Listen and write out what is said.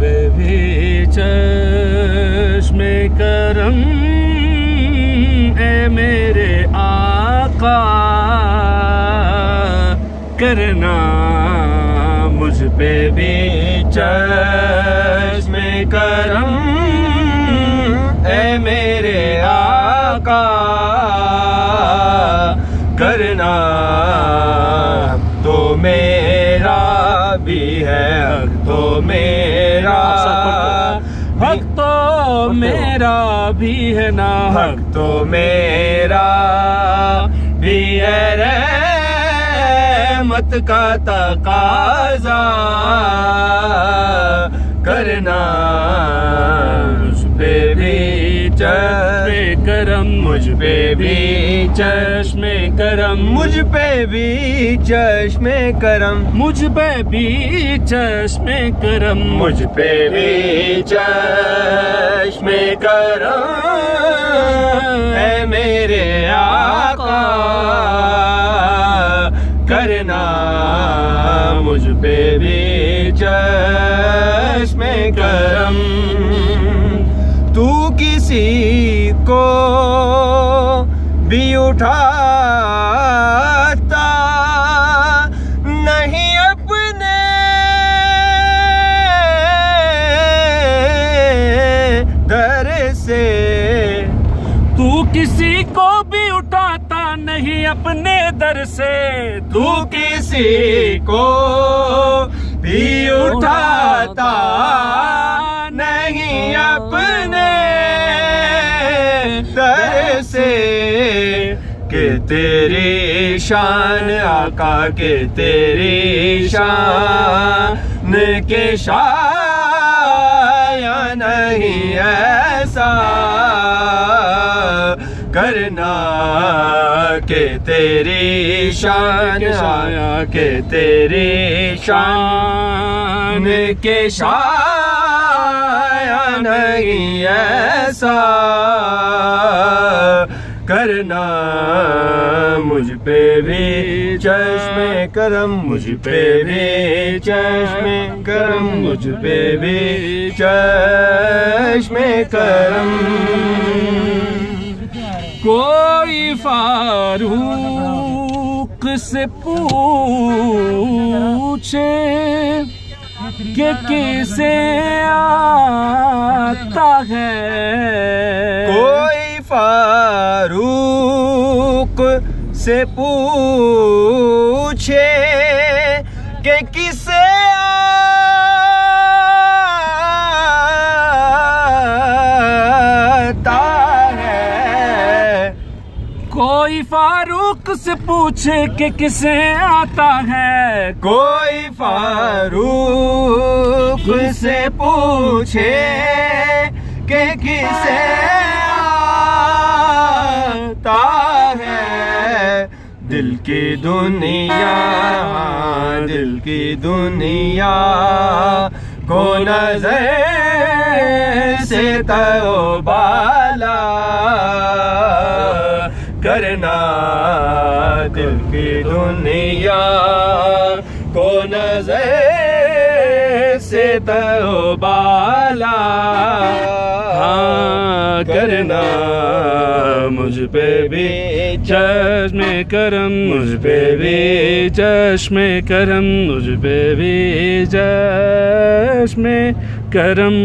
पे भी चश्मे करम ए मेरे आका, करना मुझ पे भी चश्मे करम ए मेरे आका, करना तो मेरा भी है हक, तो मेरा हक, तो मेरा भी है ना हक, तो मेरा भी है रहमत का तकाज़ा, करना मुझ पे भी चश्मे करम, मुझ पे भी चश्मे करम, मुझ पे भी चश्मे करम, मुझ पे भी चश्मे करम, मुझ पे भी चश्मे करम ऐ मेरे आका, करना मुझ पे भी चश्मे करम। तू किसी को भी उठाता नहीं अपने दर से, तू किसी को भी उठाता नहीं अपने दर से, तू किसी को भी उठाता नहीं अपने दर से, कि तेरी शान आका, के तेरी शान के शाया नहीं ऐसा, करना के तेरी शान आया, के तेरी शान के शाया नहीं ऐसा, करना मुझ पे भी चश्मे करम, मुझ पे भी चश्मे करम, मुझ पे भी चश्मे करम। कोई फारूक से पूछे कि किसे आता है, कोई फारूक से पूछे कि किसे आता है, कोई फारूक से पूछे कि किसे आता है, कोई फारूक से पूछे कि किसे आता है, दिल की दुनिया, दिल की दुनिया को नजर से तौबाला, करना दिल की दुनिया को नजर से तौबाला, हाँ करना मुझ पे भी चश्मे करम, मुझ पे भी चश्मे करम, मुझ पे भी चश्मे करम।